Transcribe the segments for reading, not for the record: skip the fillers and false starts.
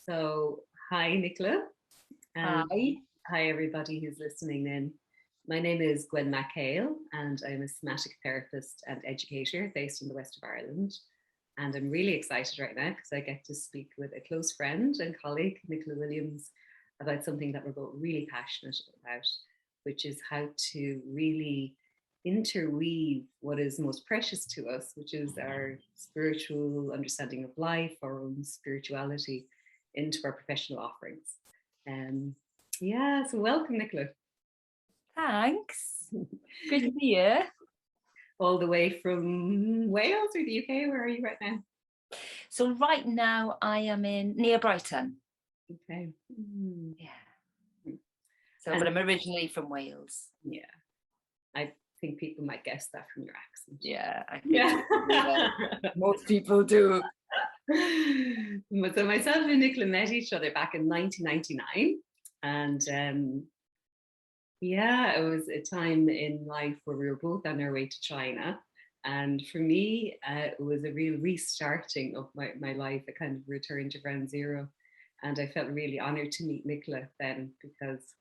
So, hi, Nicola. And Hi. hi, everybody who's listening in. My name is Gwen McHale, and I'm a somatic therapist and educator based in the west of Ireland. And I'm really excited right now because I get to speak with a close friend and colleague, Nicola Williams, about something that we're both really passionate about, which is how to really interweave what is most precious to us, which is our spiritual understanding of life, our own spirituality, into our professional offerings. So welcome, Nicola. Thanks. Good to be here. All the way from Wales or the UK, where are you right now? So right now I am near Brighton. Okay. Yeah. But I'm originally from Wales. Yeah. I think people might guess that from your accent. Yeah, I think most people do. So myself and Nicola met each other back in 1999, and it was a time in life where we were both on our way to China. And for me, it was a real restarting of my life, a kind of return to ground zero. And I felt really honored to meet Nicola then, because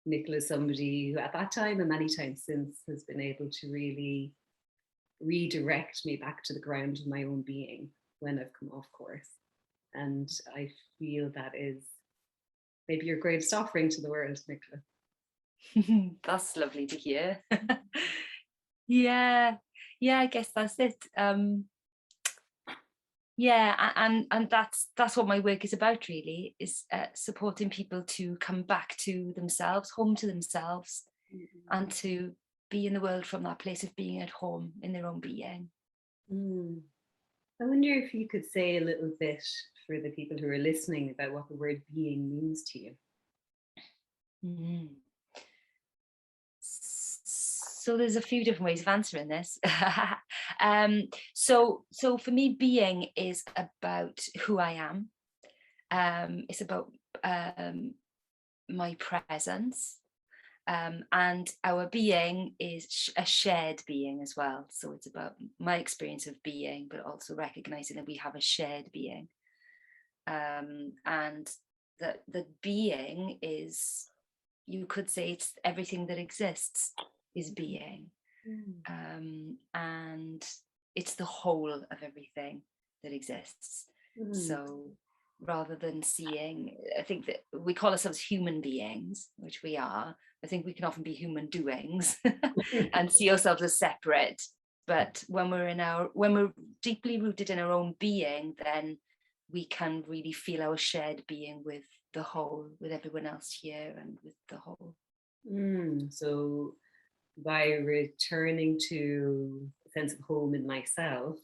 Nicola is somebody who at that time and many times since has been able to really redirect me back to the ground of my own being when I've come off course. And I feel that is maybe your greatest offering to the world, Nicola. That's lovely to hear. Yeah, I guess that's it. And that's what my work is about, really, is supporting people to come back to themselves, home to themselves, and to be in the world from that place of being at home in their own being. I wonder if you could say a little bit for the people who are listening about what the word being means to you. So there's a few different ways of answering this. So for me, being is about who I am. It's about my presence. And our being is a shared being as well. So it's about my experience of being, but also recognizing that we have a shared being. And that the being is, you could say, it's everything that exists is being. And it's the whole of everything that exists. So rather than seeing, I think that we call ourselves human beings, which we are. I think we can often be human doings and see ourselves as separate. But when we're deeply rooted in our own being, then we can really feel our shared being with the whole, with everyone else here and with the whole. So by returning to a sense of home in myself,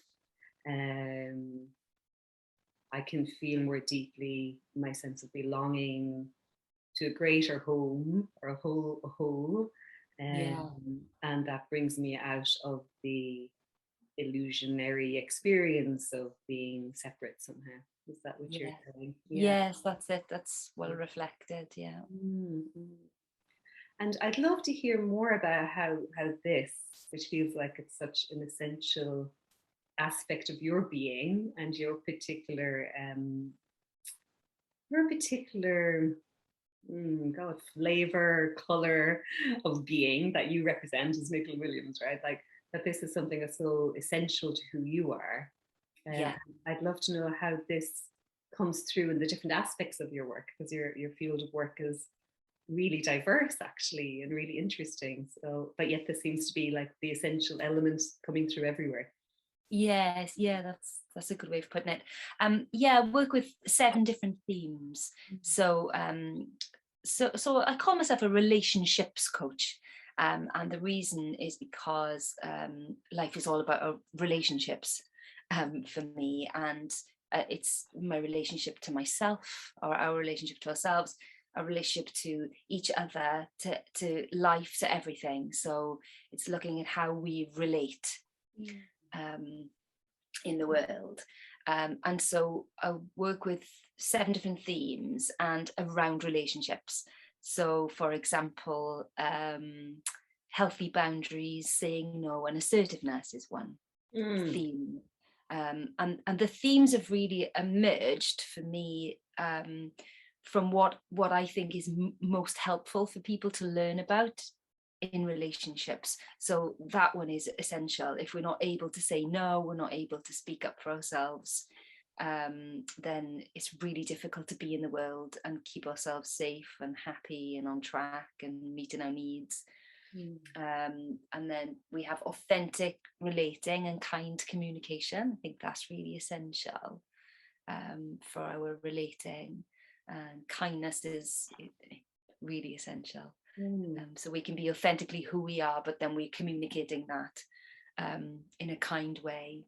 I can feel more deeply my sense of belonging to a greater home or a whole. And that brings me out of the illusionary experience of being separate somehow. Is that what you're saying? Yes, that's it. That's well reflected. Yeah. And I'd love to hear more about how this, which feels like it's such an essential aspect of your being and your particular flavor, color of being that you represent as Nicola Williams, right? Like that this is something that's so essential to who you are. I'd love to know how this comes through in the different aspects of your work, because your field of work is really diverse actually and really interesting. So, but yet there seems to be like the essential elements coming through everywhere. Yes, that's a good way of putting it. I work with 7 different themes. So I call myself a relationships coach. And the reason is because life is all about relationships for me, and it's my relationship to myself, or our relationship to ourselves, our relationship to each other, to life, to everything. So it's looking at how we relate in the world. And so I work with 7 different themes and around relationships. So for example, healthy boundaries, saying no, and assertiveness is one theme. And the themes have really emerged for me from what I think is most helpful for people to learn about in relationships. So that one is essential. If we're not able to say no, we're not able to speak up for ourselves, then it's really difficult to be in the world and keep ourselves safe and happy and on track and meeting our needs. And then we have authentic relating and kind communication. I think that's really essential for our relating, and kindness is really essential. So we can be authentically who we are, but then we're communicating that in a kind way.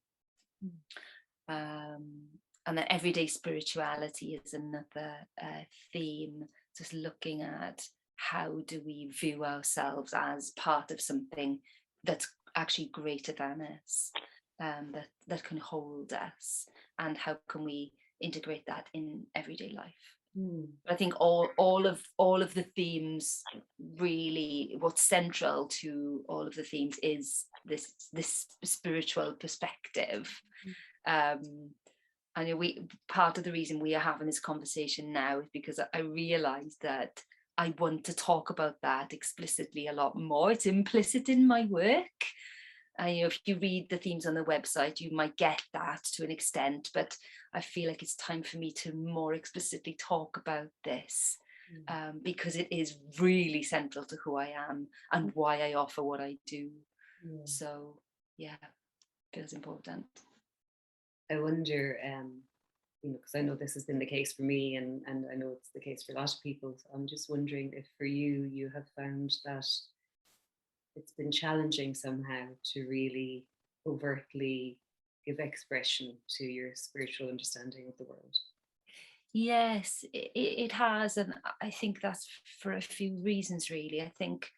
And then everyday spirituality is another theme, just looking at how do we view ourselves as part of something that's actually greater than us, that can hold us, and how can we integrate that in everyday life. I think all of the themes, really what's central to all of the themes is this spiritual perspective. And part of the reason we are having this conversation now is because I realized that I want to talk about that explicitly a lot more. It's implicit in my work. If you read the themes on the website, you might get that to an extent, but I feel like it's time for me to more explicitly talk about this, because it is really central to who I am and why I offer what I do. So yeah, feels important. I wonder, because I know this has been the case for me, and I know it's the case for a lot of people. So I'm just wondering if for you have found that it's been challenging somehow to really overtly give expression to your spiritual understanding of the world. Yes, it has, and I think that's for a few reasons, really. I think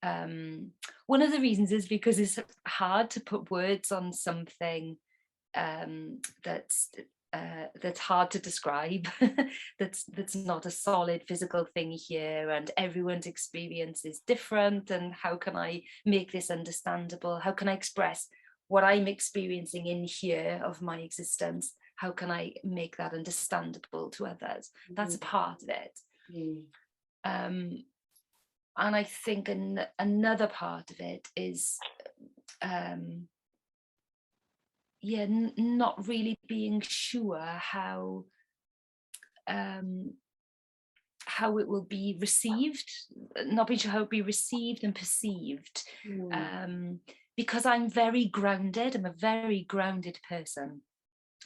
one of the reasons is because it's hard to put words on something that's hard to describe, that's not a solid physical thing here, and everyone's experience is different. And how can I make this understandable? How can I express what I'm experiencing in here of my existence? How can I make that understandable to others? That's a part of it. And I think another part of it is not really being sure how it will be received, not being sure how it will be received and perceived, because I'm very grounded. I'm a very grounded person,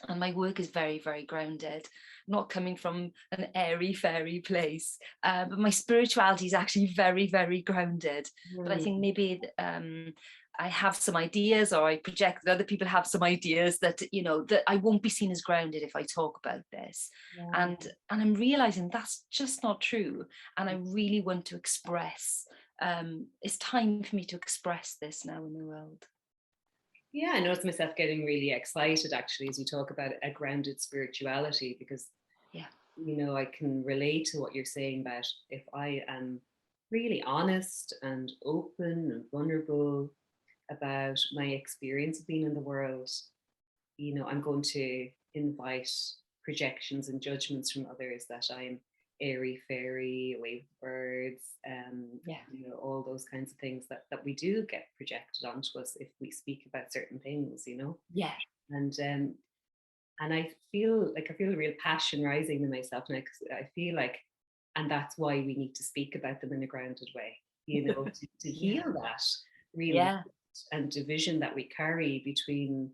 and my work is very, very grounded, not coming from an airy fairy place, but my spirituality is actually very, very grounded. But I think maybe I have some ideas, or I project that other people have some ideas that, that I won't be seen as grounded if I talk about this. And I'm realizing that's just not true. And I really want to express, it's time for me to express this now in the world. Yeah, I notice myself getting really excited actually as you talk about a grounded spirituality, because I can relate to what you're saying about if I am really honest and open and vulnerable about my experience of being in the world, I'm going to invite projections and judgments from others that I'm airy fairy, away with birds, all those kinds of things that we do get projected onto us if we speak about certain things, and I feel a real passion rising in myself, and I feel like, and that's why we need to speak about them in a grounded way, to heal that really and division that we carry between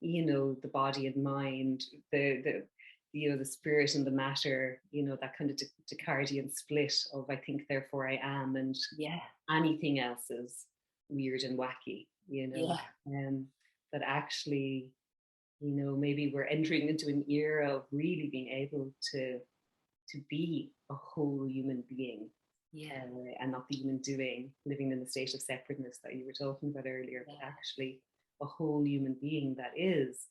the body and mind, the spirit and the matter, that kind of Descartesian split of I think therefore I am, and anything else is weird and wacky, but actually, maybe we're entering into an era of really being able to be a whole human being, and not the human doing, living in the state of separateness that you were talking about earlier, but actually a whole human being that is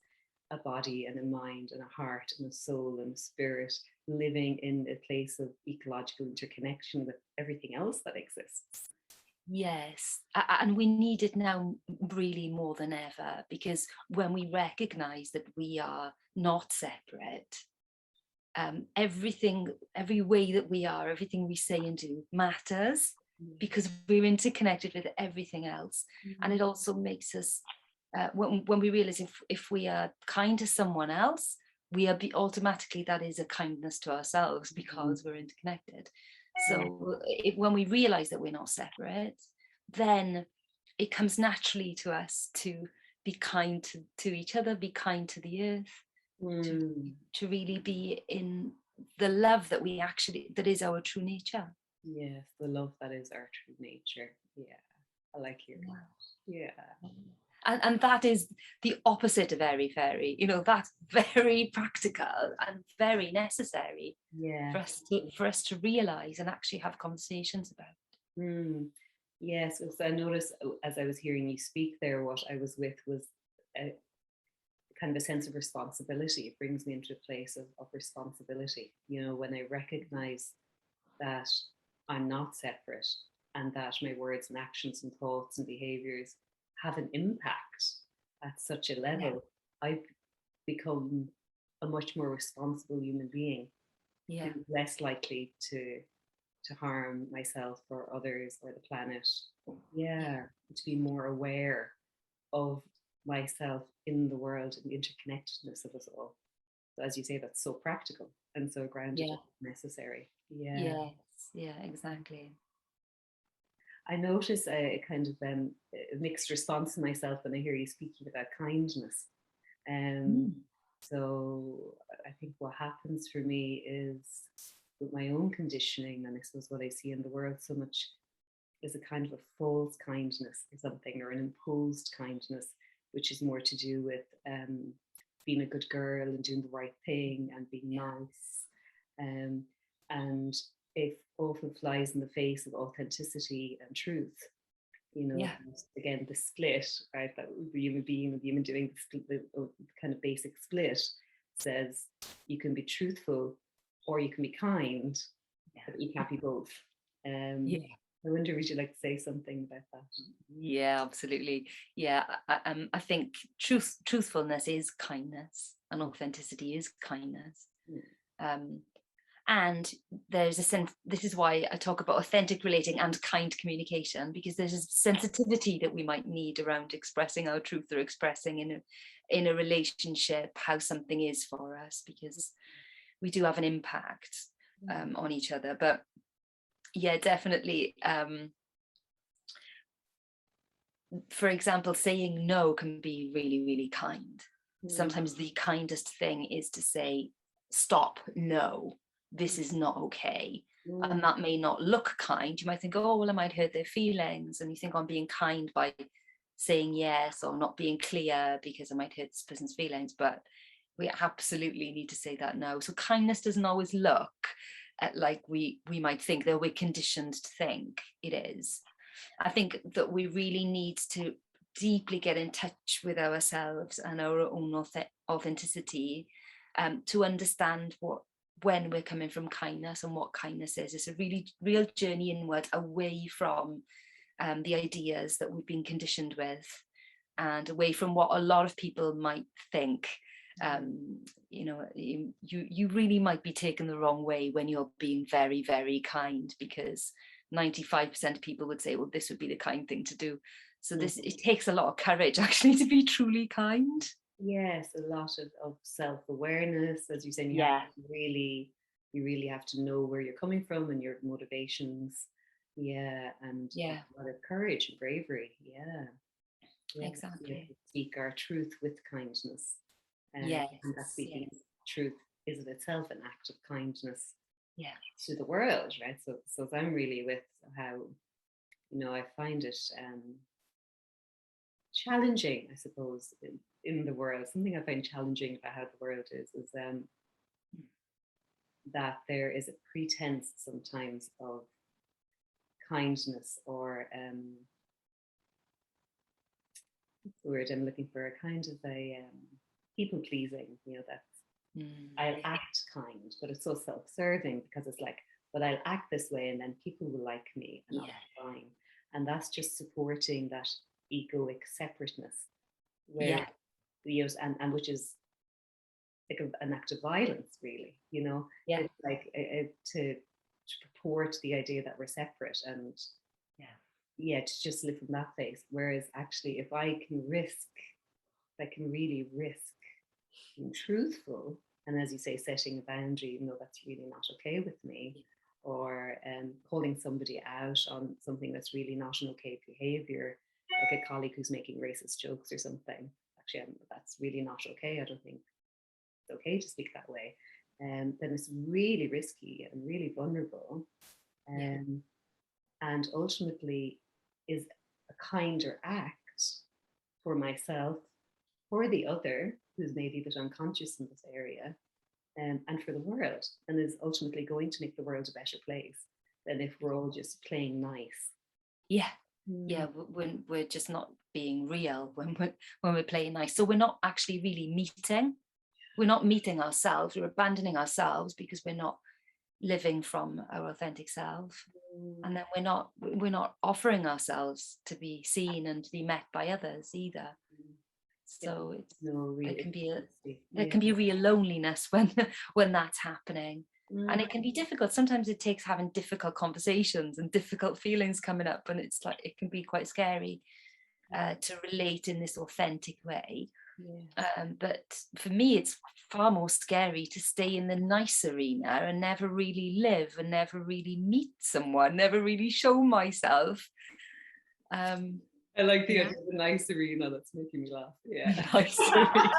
a body and a mind and a heart and a soul and a spirit, living in a place of ecological interconnection with everything else that exists. Yes, and we need it now really more than ever, because when we recognize that we are not separate, everything, every way that we are, everything we say and do matters, because we're interconnected with everything else. And it also makes us, when we realize if we are kind to someone else, we are automatically, that is a kindness to ourselves, because we're interconnected. So when we realize that we're not separate, then it comes naturally to us to be kind to each other, be kind to the earth, to really be in the love that we actually, that is our true nature. Yes, the love that is our true nature. Yeah, I like hearing that. Yeah. And that is the opposite of airy fairy, that's very practical and very necessary Yeah. for us to realize and actually have conversations about. Yes, so I noticed as I was hearing you speak there, what I was with was a kind of a sense of responsibility. It brings me into a place of responsibility, when I recognize that I'm not separate, and that my words and actions and thoughts and behaviors have an impact at such a level. I've become a much more responsible human being, less likely to harm myself or others or the planet. To be more aware of myself in the world and the interconnectedness of us all. So as you say, that's so practical and so grounded and necessary. Yes, exactly. I notice a kind of a mixed response to myself when I hear you speaking about kindness. So I think what happens for me is, with my own conditioning, and I suppose what I see in the world so much, is a kind of a false kindness or something, or an imposed kindness, which is more to do with being a good girl and doing the right thing and being nice. And it often flies in the face of authenticity and truth. Again, the split, right? That the human being, the human doing the kind of basic split says you can be truthful or you can be kind, but you can't be both. I wonder, would you like to say something about that? Yeah, absolutely. Yeah, I think truthfulness is kindness, and authenticity is kindness. And there's a sense, this is why I talk about authentic relating and kind communication, because there's a sensitivity that we might need around expressing our truth, or expressing in a relationship how something is for us, because we do have an impact on each other. But yeah, definitely. For example, saying no can be really, really kind. Sometimes the kindest thing is to say, stop, no, this is not okay. And that may not look kind. You might think, oh, well, I might hurt their feelings. And you think, I'm being kind by saying yes, or not being clear because I might hurt this person's feelings. But we absolutely need to say that no. So kindness doesn't always look like we might think, that we're conditioned to think it is. I think that we really need to deeply get in touch with ourselves and our own authenticity, to understand when we're coming from kindness and what kindness is. It's a really real journey inward, away from the ideas that we've been conditioned with, and away from what a lot of people might think. You really might be taken the wrong way when you're being very, very kind, because 95% of people would say, well, this would be the kind thing to do. So it takes a lot of courage actually to be truly kind. Yes, a lot of self-awareness, as you say. You really have to know where you're coming from and your motivations. And a lot of courage and bravery. Exactly. To speak our truth with kindness. And that speaking truth is in itself an act of kindness to the world, right? So I'm really with how, I find it challenging, I suppose, in the world. Something I find challenging about how the world is that there is a pretense sometimes of kindness, or what's the word I'm looking for? A kind of a people pleasing, that's I'll act kind, but it's so self-serving, because it's like, but I'll act this way and then people will like me and I'll be fine. And that's just supporting that egoic separateness, Yeah. where and which is like an act of violence, really. Yeah. It's like to purport the idea that we're separate, and to just live from that place. Whereas actually, if I can really risk being truthful, and as you say, setting a boundary, even though that's really not okay with me, or calling somebody out on something that's really not an okay behavior, like a colleague who's making racist jokes or something. Actually, that's really not okay. I don't think it's okay to speak that way. Then it's really risky and really vulnerable. And ultimately is a kinder act for myself, for the other who's maybe a bit unconscious in this area, and for the world, and is ultimately going to make the world a better place than if we're all just playing nice. Yeah. When we're just not being real, when we're playing nice. So we're not actually really meeting. We're not meeting ourselves. We're abandoning ourselves because we're not living from our authentic self. And then we're not offering ourselves to be seen and to be met by others either. So it can be real loneliness when that's happening. And it can be difficult. Sometimes it takes having difficult conversations and difficult feelings coming up, and it's like it can be quite scary to relate in this authentic way. But for me, it's far more scary to stay in the nice arena and never really live and never really meet someone, never really show myself. I like the idea of the nice arena. That's making me laugh. Yeah. Nice arena.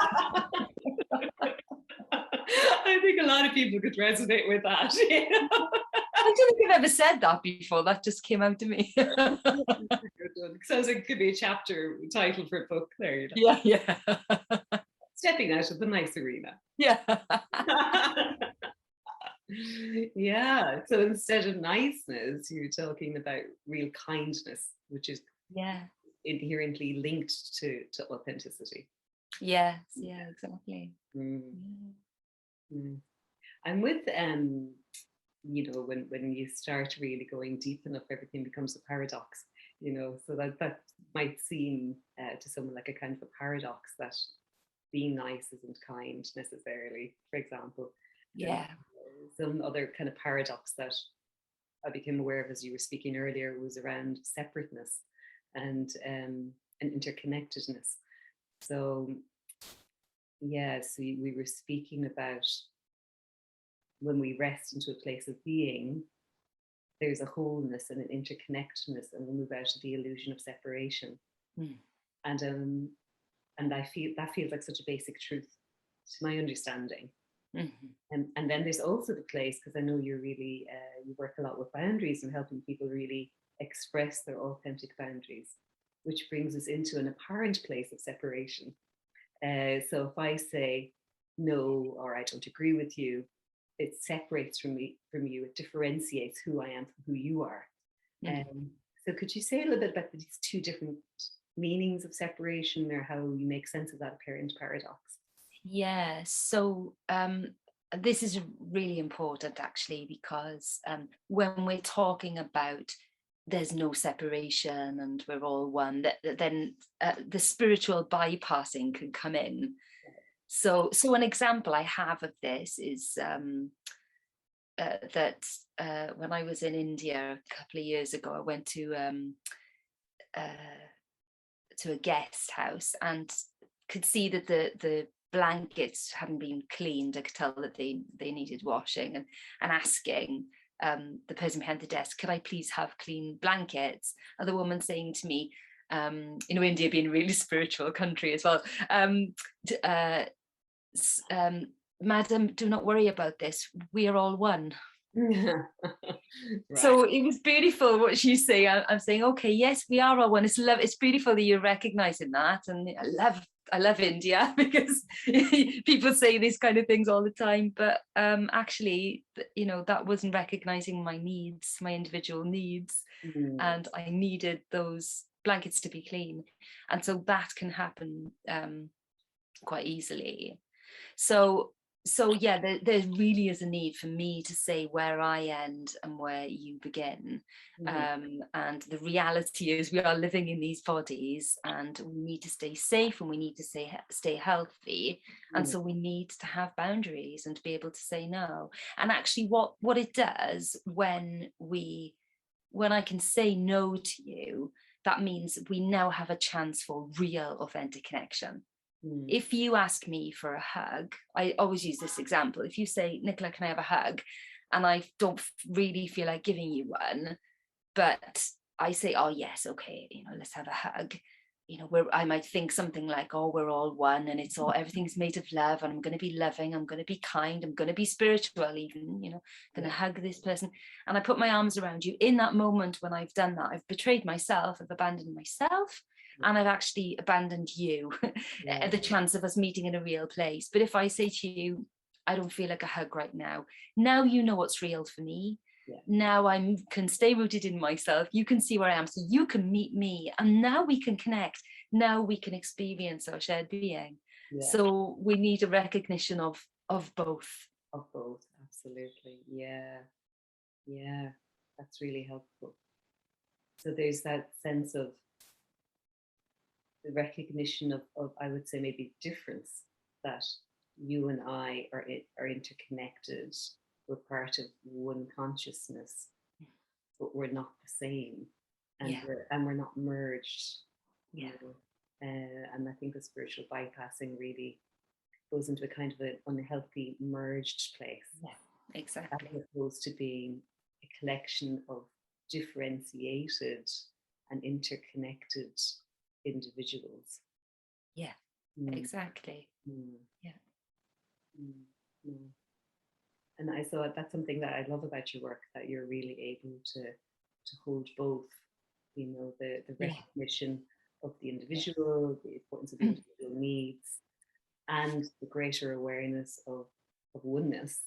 I think a lot of people could resonate with that. I don't think I've ever said that before. That just came out to me. Sounds like it could be a chapter title for a book there. Yeah. Stepping out of the nice arena. Yeah. Yeah. So instead of niceness, you're talking about real kindness, which is inherently linked to authenticity. Yes. Yeah. Exactly. And with when you start really going deep enough, everything becomes a paradox. So that might seem to someone like a kind of a paradox, that being nice isn't kind necessarily, for example. Some other kind of paradox that I became aware of as you were speaking earlier was around separateness and interconnectedness. So we were speaking about when we rest into a place of being, there's a wholeness and an interconnectedness, and we move out of the illusion of separation. And I feel that feels like such a basic truth to my understanding. And then there's also the place, because I know you're really you work a lot with boundaries and helping people really express their authentic boundaries, which brings us into an apparent place of separation. So if I say no, or I don't agree with you, it separates from you. It differentiates who I am from who you are. So could you say a little bit about these two different meanings of separation, or how you make sense of that apparent paradox? Yeah, so this is really important actually, because when we're talking about there's no separation and we're all one, then the spiritual bypassing can come in. So an example I have of this is that when I was in India a couple of years ago, I went to a guest house and could see that the blankets hadn't been cleaned. I could tell that they needed washing, and asking the person behind the desk, could I please have clean blankets? And the woman saying to me, India being a really spiritual country as well, madam, do not worry about this. We are all one. Right. So it was beautiful what she's saying. I'm saying, okay, yes, we are all one. It's beautiful that you're recognizing that, and I love India, because people say these kind of things all the time, but actually, that wasn't recognizing my needs, my individual needs, and I needed those blankets to be clean, and so that can happen quite easily. So so yeah, there really is a need for me to say where I end and where you begin. And the reality is we are living in these bodies and we need to stay safe and we need to stay healthy. And so we need to have boundaries and to be able to say no. And actually what it does when I can say no to you, that means we now have a chance for real authentic connection. If you ask me for a hug, I always use this example. If you say, Nicola, can I have a hug? And I don't really feel like giving you one, but I say, oh yes, okay, let's have a hug. Where I might think something like, oh, we're all one and everything's made of love and I'm going to be loving, I'm going to be kind, I'm going to be spiritual even, going to hug this person. And I put my arms around you. In that moment when I've done that, I've betrayed myself, I've abandoned myself, and I've actually abandoned you, the chance of us meeting in a real place. But if I say to you, I don't feel like a hug right now, now you know what's real for me. Now I can stay rooted in myself. You can see where I am, so you can meet me, and now we can connect. Now we can experience our shared being. So we need a recognition of both. Of both, absolutely. Yeah, that's really helpful. So there's that sense of the recognition of I would say maybe difference, that you and I are interconnected. We're part of one consciousness, but we're not the same, and we're not merged. And I think the spiritual bypassing really goes into a kind of an unhealthy merged place. Exactly. As opposed to being a collection of differentiated and interconnected individuals. Exactly. And I saw that's something that I love about your work, that you're really able to hold both, the recognition of the individual, the importance of the individual needs, and the greater awareness of oneness.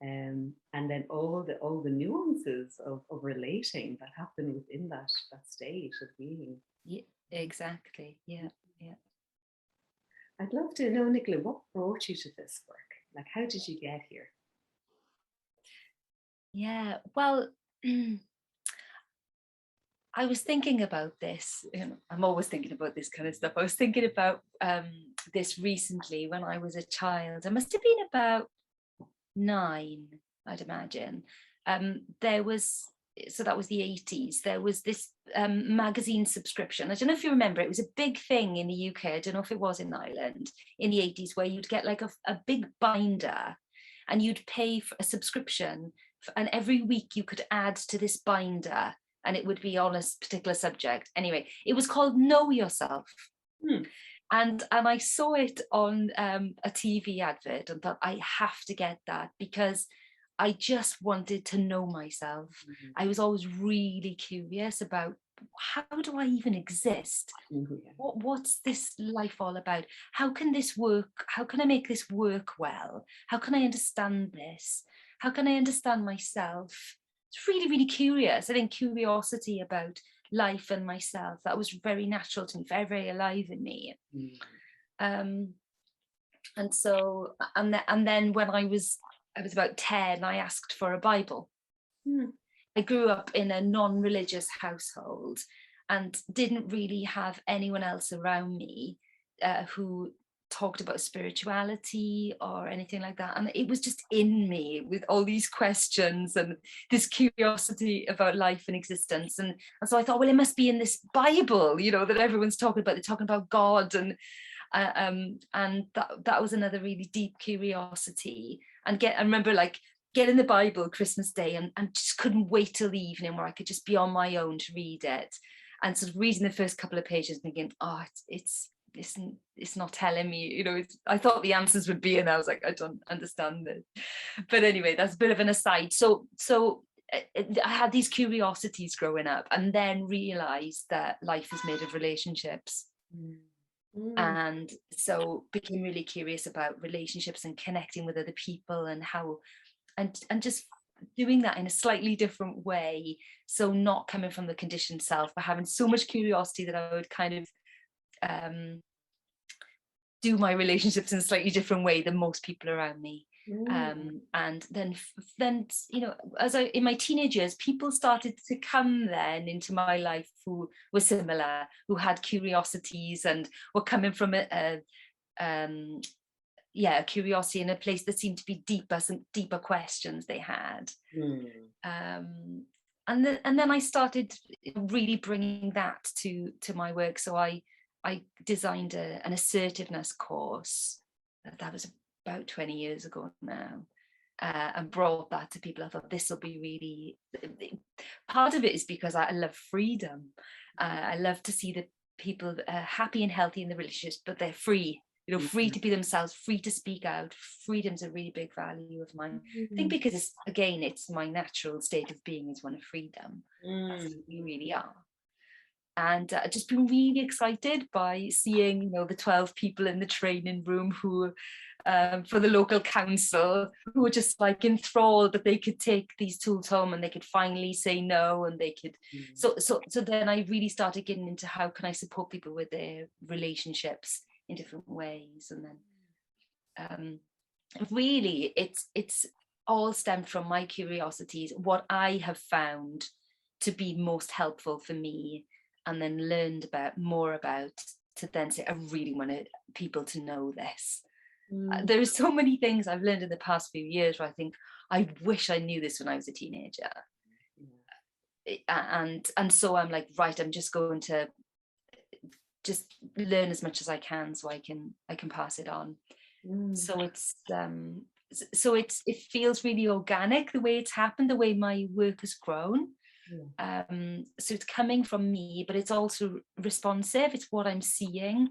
And then all the nuances of relating that happen within that state of being. Exactly. I'd love to know, Nicola, what brought you to this work? Like, how did you get here? Well, I was thinking about this. I'm always thinking about this kind of stuff. I was thinking about this recently when I was a child. I must have been about 9, I'd imagine. That was the 80s. There was this magazine subscription. I don't know if you remember, it was a big thing in the UK. I don't know if it was in Ireland in the 80s, where you'd get like a big binder and you'd pay for a subscription, and every week you could add to this binder and it would be on a particular subject. Anyway, it was called Know Yourself. And I saw it on a TV advert and thought, I have to get that, because I just wanted to know myself. I was always really curious about, how do I even exist? What's this life all about? How can this work? How can I make this work well? How can I understand this? How can I understand myself? It's really, really curious. I think curiosity about life and myself, that was very natural to me, very, very alive in me. And so, and then when I was about 10, I asked for a Bible. I grew up in a non-religious household and didn't really have anyone else around me who talked about spirituality or anything like that. And it was just in me with all these questions and this curiosity about life and existence. And so I thought, well, it must be in this Bible, that everyone's talking about. They're talking about God. And that was another really deep curiosity. And I remember getting the Bible Christmas Day and just couldn't wait till the evening where I could just be on my own to read it, and sort of reading the first couple of pages thinking, oh, it's not telling me, I thought the answers would be, and I was like, I don't understand this. But anyway, that's a bit of an aside. So I had these curiosities growing up, and then realized that life is made of relationships. And so became really curious about relationships and connecting with other people, and how, and just doing that in a slightly different way. So not coming from the conditioned self, but having so much curiosity that I would kind of do my relationships in a slightly different way than most people around me. Mm. And then you know, as I in my teenage years, people started to come then into my life who were similar, who had curiosities and were coming from a curiosity in a place that seemed to be deeper, some deeper questions they had. Mm. And then I started really bringing that to my work. So I designed an assertiveness course. That was about 20 years ago now, and brought that to people. I thought this will be really, part of it is because I love freedom. I love to see that people are happy and healthy in the relationships, but they're free, you know, free to be themselves, free to speak out. Freedom's a really big value of mine. I think because it's my natural state of being is one of freedom. That's who we really are. And I've just been really excited by seeing, you know, the 12 people in the training room who, for the local council, who were just like enthralled that they could take these tools home and they could finally say no, and they could. So then I really started getting into how can I support people with their relationships in different ways, and then really it's all stemmed from my curiosities, what I have found to be most helpful for me, and then learned more about to then say, I really want people to know this. There are so many things I've learned in the past few years where I think, I wish I knew this when I was a teenager. And so I'm like, right, I'm just going to just learn as much as I can so I can pass it on. So it feels really organic the way it's happened, the way my work has grown. So it's coming from me, but it's also responsive. It's what I'm seeing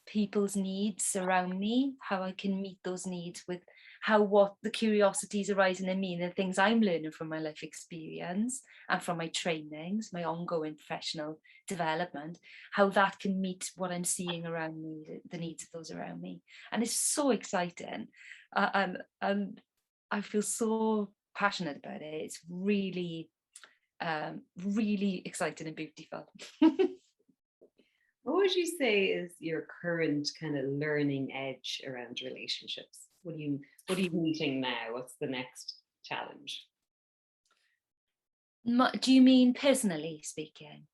people's needs around me, how I can meet those needs with what the curiosities arising in me and the things I'm learning from my life experience and from my trainings, my ongoing professional development, how that can meet what I'm seeing around me, the needs of those around me. And it's so exciting. And I feel so passionate about it. It's really, really exciting and beautiful. What would you say is your current kind of learning edge around relationships? What are you meeting now? What's the next challenge? Do you mean personally speaking?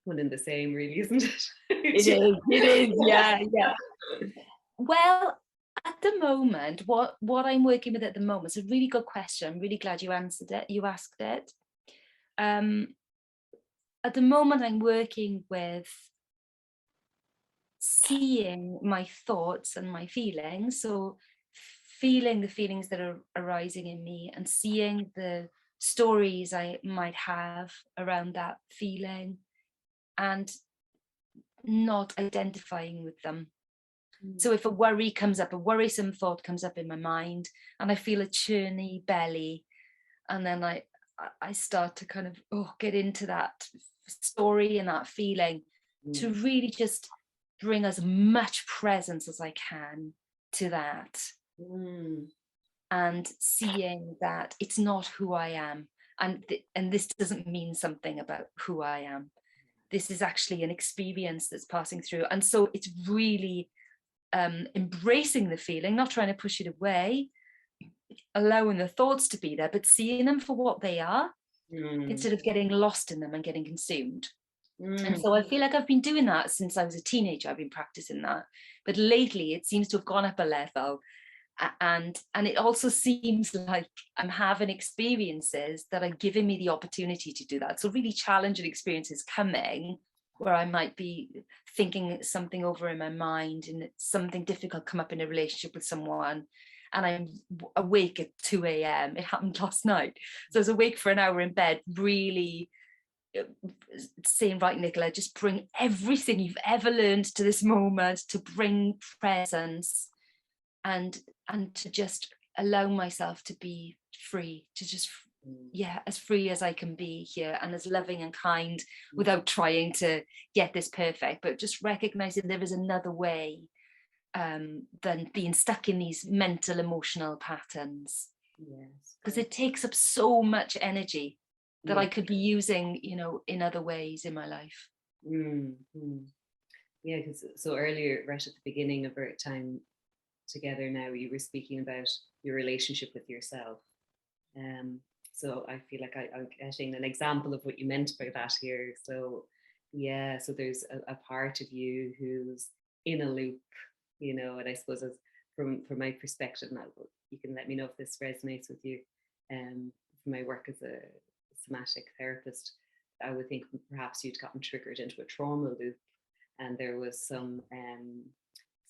One and the same, really, isn't it? It is, yeah. Well, at the moment, what I'm working with at the moment is a really good question. I'm really glad you asked it. At the moment, I'm working with seeing my thoughts and my feelings. So feeling the feelings that are arising in me and seeing the stories I might have around that feeling and not identifying with them. So if a worry comes up, a worrisome thought comes up in my mind and I feel a churny belly, and then I start to kind of get into that story and that feeling, to really just bring as much presence as I can to that. And seeing that it's not who I am, and this doesn't mean something about who I am. This is actually an experience that's passing through. And so it's really embracing the feeling, not trying to push it away, allowing the thoughts to be there, but seeing them for what they are, instead of getting lost in them and getting consumed. And so I feel like I've been doing that since I was a teenager. I've been practicing that, but lately it seems to have gone up a level, and it also seems like I'm having experiences that are giving me the opportunity to do that. So really challenging experiences coming, where I might be thinking something over in my mind and something difficult come up in a relationship with someone, and I'm awake at 2 a.m. It happened last night. So I was awake for an hour in bed, really saying, right, Nicola, just bring everything you've ever learned to this moment, to bring presence and to just allow myself to be free, to just as free as I can be here, and as loving and kind, without trying to get this perfect, but just recognizing there is another way than being stuck in these mental emotional patterns. Because it takes up so much energy that I could be using, in other ways in my life. Yeah, because so earlier, right at the beginning of our time together now, you were speaking about your relationship with yourself. Um, so I feel like I'm getting an example of what you meant by that here. So yeah, so there's a part of you who's in a loop, and I suppose as from my perspective now, you can let me know if this resonates with you. From my work as a somatic therapist, I would think perhaps you'd gotten triggered into a trauma loop, and there was some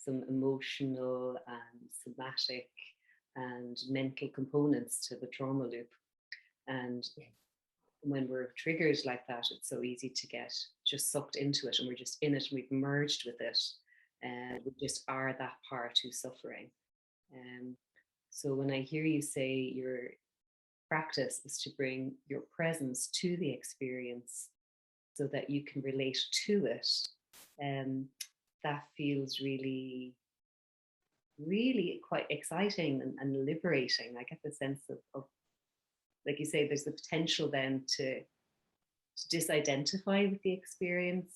emotional and somatic and mental components to the trauma loop. And when we're triggered like that, it's so easy to get just sucked into it, and we're just in it and we've merged with it. And we just are that part who's suffering. Um, so when I hear you say your practice is to bring your presence to the experience so that you can relate to it, um, that feels really, really quite exciting and liberating. I get the sense of, like you say, there's the potential then to disidentify with the experience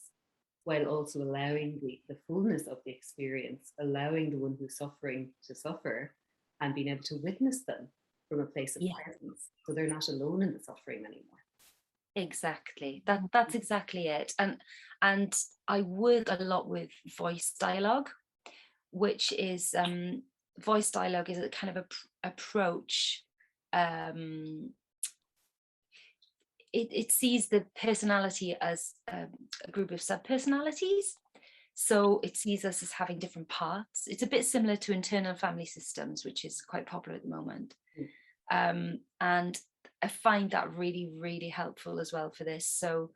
while also allowing the fullness of the experience, allowing the one who's suffering to suffer and being able to witness them from a place of Yeah, presence. So they're not alone in the suffering anymore. exactly. That's exactly it. And I work a lot with voice dialogue, which is voice dialogue is a kind of approach. It sees the personality as a group of sub-personalities. So it sees us as having different parts. It's a bit similar to internal family systems, which is quite popular at the moment. And I find that really, really helpful as well for this. So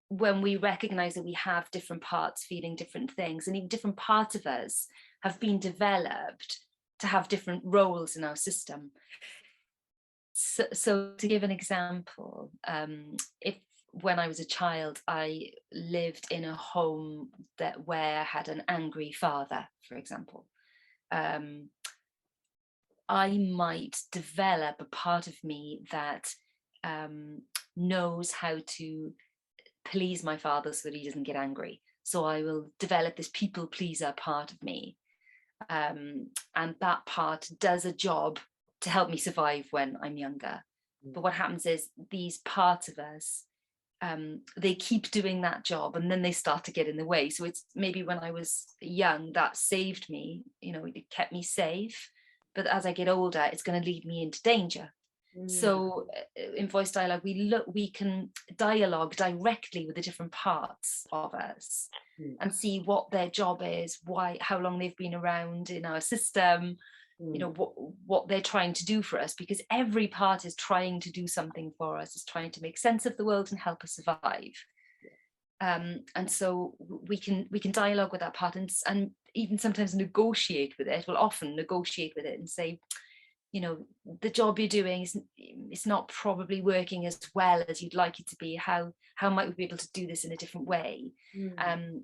when we recognize that we have different parts feeling different things, and even different parts of us have been developed to have different roles in our system. So to give an example, if when I was a child, I lived in a home where I had an angry father, for example, I might develop a part of me that knows how to please my father so that he doesn't get angry. So I will develop this people pleaser part of me. And that part does a job to help me survive when I'm younger. But what happens is these parts of us, they keep doing that job and then they start to get in the way. So it's maybe when I was young that saved me, it kept me safe. But as I get older, it's going to lead me into danger. So in voice dialogue, we can dialogue directly with the different parts of us and see what their job is, how long they've been around in our system, what they're trying to do for us, because every part is trying to do something for us, is trying to make sense of the world and help us survive. And so we can dialogue with that part and even sometimes negotiate with it. We'll often negotiate with it and say, the job you're doing is not probably working as well as you'd like it to be. How might we be able to do this in a different way?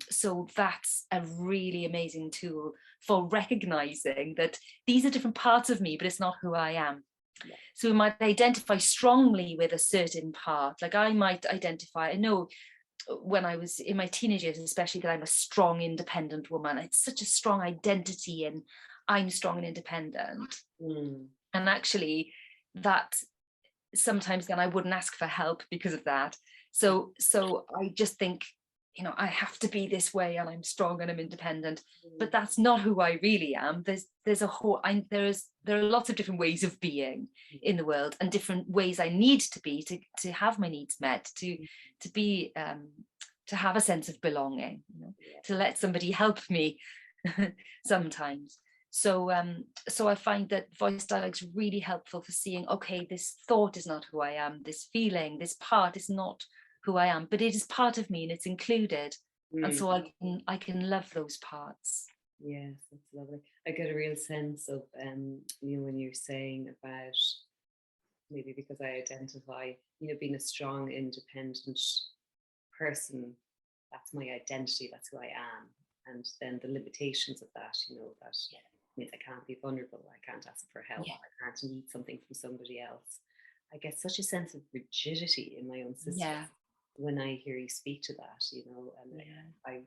So that's a really amazing tool for recognizing that these are different parts of me, but it's not who I am. Yeah. So we might identify strongly with a certain part. Like I might identify, I know when I was in my teenage years, especially, that I'm a strong, independent woman. It's such a strong identity, and I'm strong and independent. And actually, that sometimes then I wouldn't ask for help because of that. So I just think, I have to be this way, and I'm strong and I'm independent. But that's not who I really am. There are lots of different ways of being in the world, and different ways I need to be to have my needs met, to be to have a sense of belonging, to let somebody help me sometimes. So I find that voice dialogue is really helpful for seeing, okay, this thought is not who I am, this feeling, this part is not who I am, but it is part of me and it's included. And so I can love those parts. Yes, that's lovely. I get a real sense of when you're saying about, maybe because I identify, being a strong, independent person, that's my identity, that's who I am. And then the limitations of that, that means I can't be vulnerable, I can't ask for help, I can't need something from somebody else. I get such a sense of rigidity in my own system when I hear you speak to that, and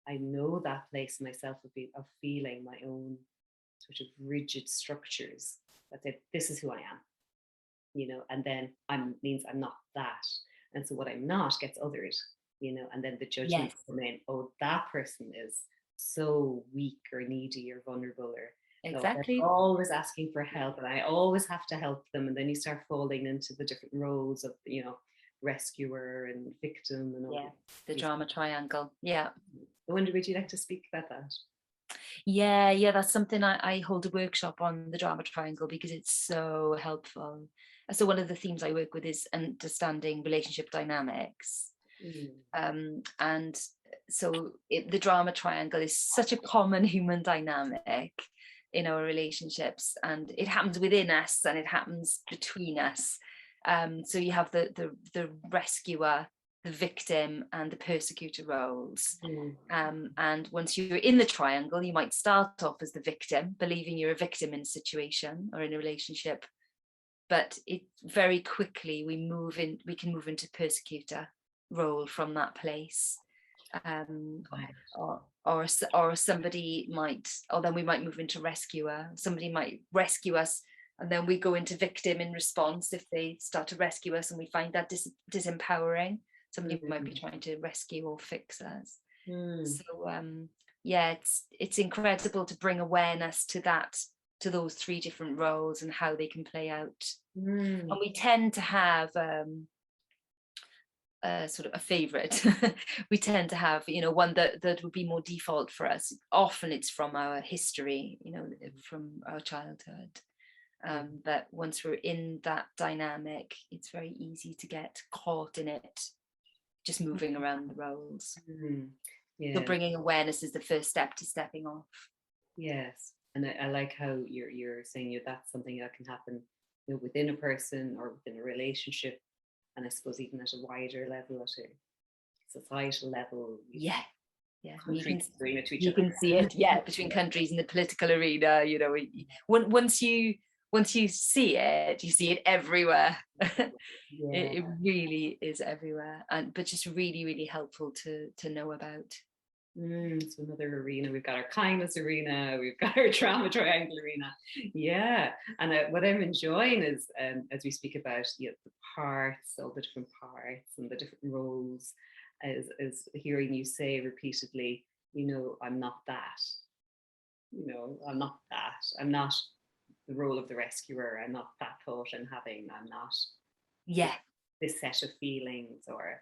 I know that place in myself of feeling my own sort of rigid structures that say, this is who I am, and then means I'm not that. And so what I'm not gets othered, and then the judgment Yes, come in, oh, that person is so weak or needy or vulnerable, or no, they're exactly. always asking for help and I always have to help them. And then you start falling into the different roles of, rescuer and victim and all Yeah, the these. drama triangle. Yeah. I wonder, would you like to speak about that? Yeah, that's something I hold a workshop on, the drama triangle, because it's so helpful. So one of the themes I work with is understanding relationship dynamics. And so the drama triangle is such a common human dynamic in our relationships, and it happens within us and it happens between us. So you have the rescuer, the victim, and the persecutor roles. And once you're in the triangle, you might start off as the victim, believing you're a victim in a situation or in a relationship, but it very quickly we can move into persecutor role from that place. Or somebody might, or then we might move into rescuer. Somebody might rescue us, and then we go into victim in response if they start to rescue us, and we find that disempowering. Somebody might be trying to rescue or fix us. So yeah, it's incredible to bring awareness to those three different roles and how they can play out. And we tend to have sort of a favorite. We tend to have, one that would be more default for us. Often it's from our history, from our childhood. But once we're in that dynamic, it's very easy to get caught in it, just moving around the roles. Yeah. So bringing awareness is the first step to stepping off. Yes, and I like how you're saying that's something that can happen, within a person or within a relationship, and I suppose even at a wider level, at a societal level. Yeah, you Countries doing it to each you other. can see it. Yeah, between countries in the political arena. Once you see it everywhere. It really is everywhere, but just really, really helpful to know about. So another arena. We've got our kindness arena. We've got our drama triangle arena. Yeah, and what I'm enjoying is, as we speak about the parts, all the different parts and the different roles, is hearing you say repeatedly, I'm not that. I'm not that. I'm not the role of the rescuer. I'm not that thought I'm having. I'm not this set of feelings, or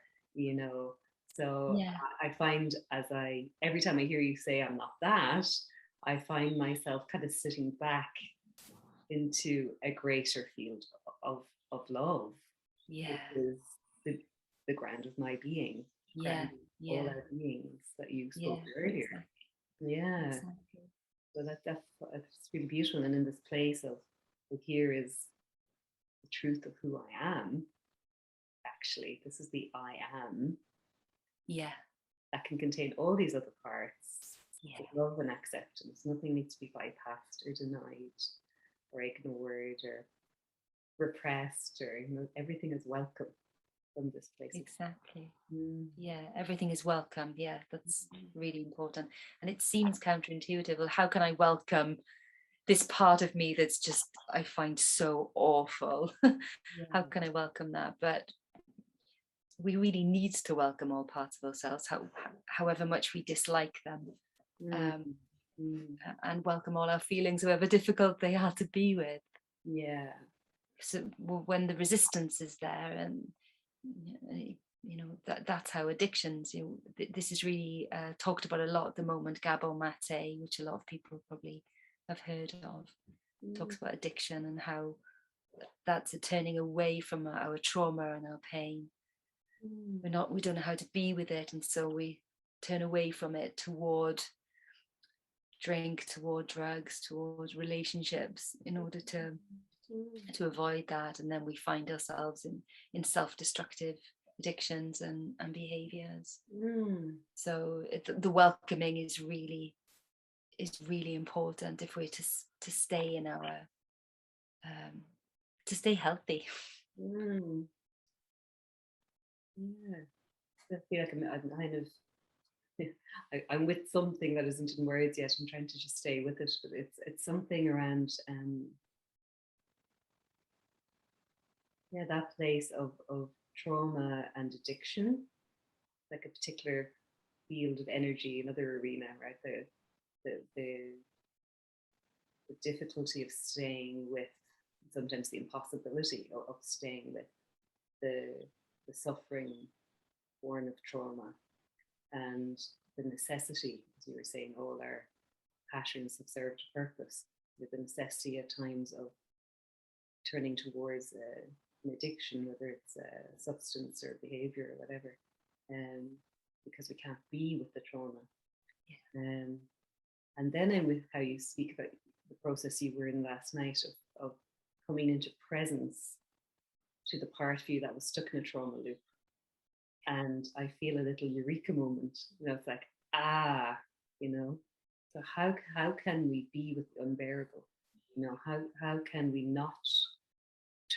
so Yeah. I find every time I hear you say I'm not that, I find myself kind of sitting back into a greater field of love. Yeah. Which is the ground of my being. All our beings that you spoke earlier. Exactly. Yeah. Exactly. So that's really beautiful. And in this place of here is the truth of who I am. Actually, this is the I am. Yeah. That can contain all these other parts. Yeah. Love and acceptance. Nothing needs to be bypassed or denied or ignored or repressed, or everything is welcome from this place. Exactly. Yeah, everything is welcome. Yeah, that's really important. And it seems counterintuitive. Well, how can I welcome this part of me that's just I find so awful? How can I welcome that? But we really need to welcome all parts of ourselves, however much we dislike them, and welcome all our feelings, however difficult they are to be with. Yeah. So when the resistance is there, and that's how addictions. This is really talked about a lot at the moment. Gabor Mate, which a lot of people probably have heard of, talks about addiction and how that's a turning away from our trauma and our pain. We don't know how to be with it, and so we turn away from it toward drink, toward drugs, toward relationships, in order to avoid that. And then we find ourselves in self-destructive addictions and behaviors. So the welcoming is really important if we're to stay in our to stay healthy. Yeah, I feel like I'm kind of I'm with something that isn't in words yet. I'm trying to just stay with it, but it's something around yeah, that place of trauma and addiction, like a particular field of energy, another arena, right? The the difficulty of staying with, sometimes the impossibility of staying with the the suffering born of trauma, and the necessity, as you were saying, all our patterns have served a purpose, with the necessity at times of turning towards an addiction, whether it's a substance or behavior or whatever, because we can't be with the trauma. Yeah. And then I'm with how you speak about the process you were in last night of coming into presence to the part of you that was stuck in a trauma loop. And I feel a little eureka moment. It's like, so how can we be with the unbearable? How can we not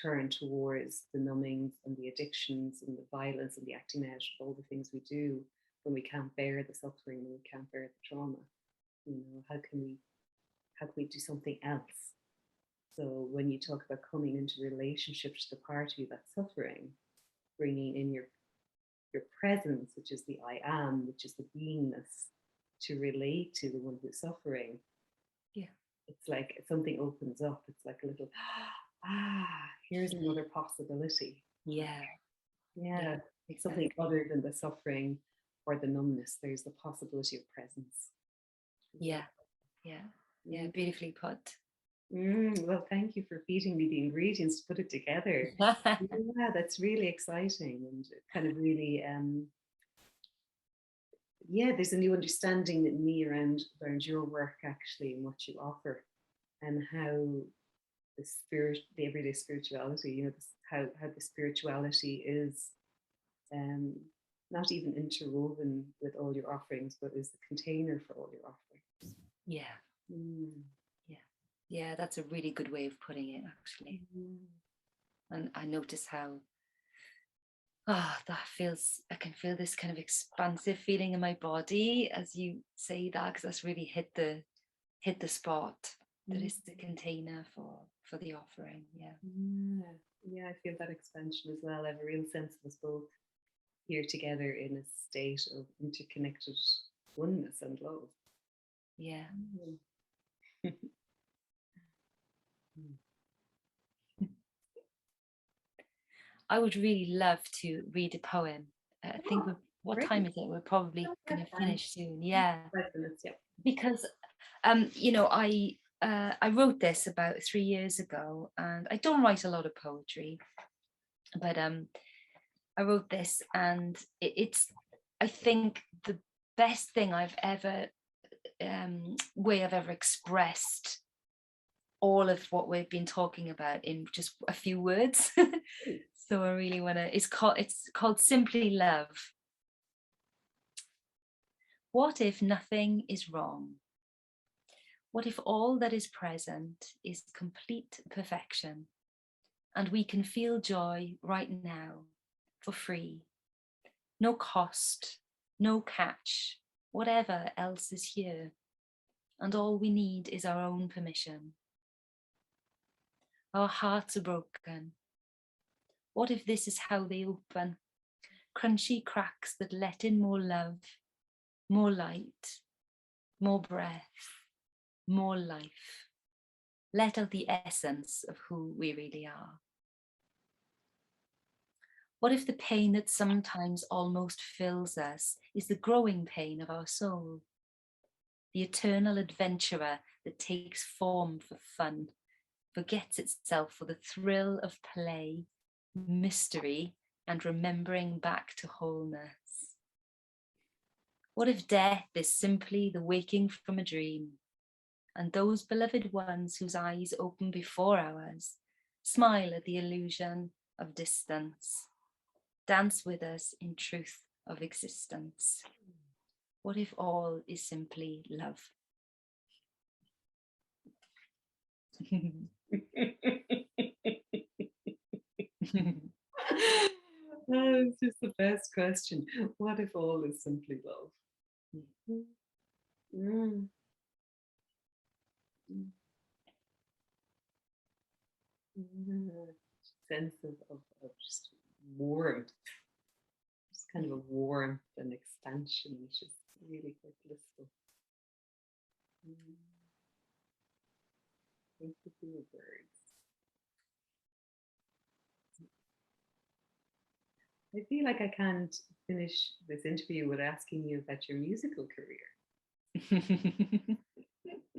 turn towards the numbings and the addictions and the violence and the acting out of all the things we do when we can't bear the suffering and we can't bear the trauma? How can we do something else? So when you talk about coming into relationship to the part of you that's suffering, bringing in your presence, which is the I am, which is the beingness, to relate to the one who's suffering. Yeah. It's like something opens up. It's like a little, here's another possibility. Yeah. Yeah. It's something other than the suffering or the numbness. There's the possibility of presence. Yeah. Beautifully put. Well, thank you for feeding me the ingredients to put it together. Yeah, that's really exciting, and kind of really, there's a new understanding in me around your work actually and what you offer, and how the everyday spirituality, how the spirituality is not even interwoven with all your offerings, but is the container for all your offerings. Yeah. Yeah, that's a really good way of putting it, actually. And I notice how that feels, I can feel this kind of expansive feeling in my body as you say that, because that's really hit the spot. That is the container for the offering. Yeah, I feel that expansion as well. I have a real sense of us both here together in a state of interconnected oneness and love. Yeah. I would really love to read a poem. I think what time is it? We're probably going to finish soon. Yeah. 5 minutes, yeah. Because, I wrote this about 3 years ago, and I don't write a lot of poetry, but I wrote this, and it's, I think, the best thing I've ever, way I've ever expressed all of what we've been talking about in just a few words. So I really want to, it's called Simply Love. What if nothing is wrong? What if all that is present is complete perfection, and we can feel joy right now for free? No cost, no catch, whatever else is here, and all we need is our own permission. Our hearts are broken. What if this is how they open? Crunchy cracks that let in more love, more light, more breath, more life. Let out the essence of who we really are. What if the pain that sometimes almost fills us is the growing pain of our soul? The eternal adventurer that takes form for fun, forgets itself for the thrill of play, mystery, and remembering back to wholeness. What if death is simply the waking from a dream, and those beloved ones whose eyes open before ours smile at the illusion of distance, dance with us in truth of existence? What if all is simply love? It's just the best question. What if all is simply love? Mm. Mm. Mm. Sense of just warmth, just kind of a warmth and expansion, which is really quite blissful. Mm. Thank you for your words. I feel like I can't finish this interview without asking you about your musical career.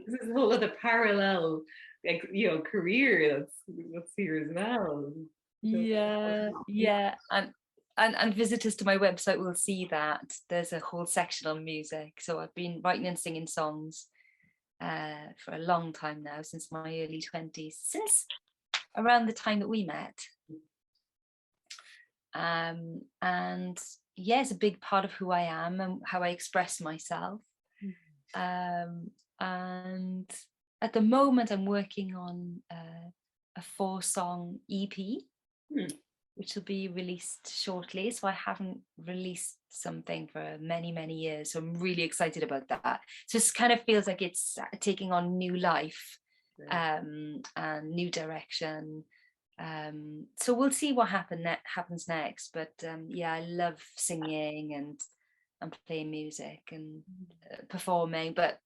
This is a whole other parallel, like, career that's here as well. Yeah. And visitors to my website will see that there's a whole section on music. So I've been writing and singing songs for a long time now, since my early 20s, since around the time that we met. And yeah, it's a big part of who I am and how I express myself. And at the moment I'm working on a 4-song EP, which will be released shortly. So I haven't released something for many years, so I'm really excited about that. So it kind of feels like it's taking on new life, and new direction. So we'll see what happens next, but yeah, I love singing and playing music and performing, but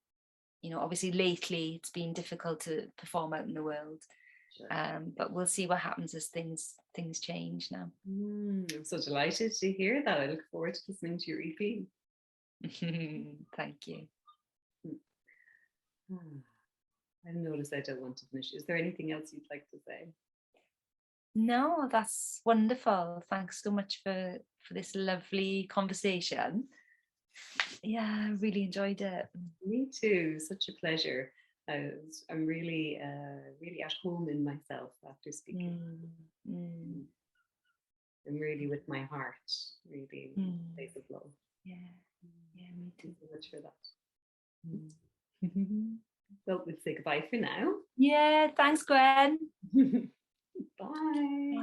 obviously lately it's been difficult to perform out in the world. But we'll see what happens as things change now. I'm so delighted to hear that. I look forward to listening to your EP. Thank you. I've noticed I don't want to finish. Is there anything else you'd like to say? No, that's wonderful. Thanks so much for this lovely conversation. Yeah, I really enjoyed it. Me too. Such a pleasure. I'm really at home in myself after speaking. I'm really with my heart, really in a place of love. Yeah, me too. Thank you so much for that. Well, we'll say goodbye for now. Yeah, thanks, Gwen. Bye.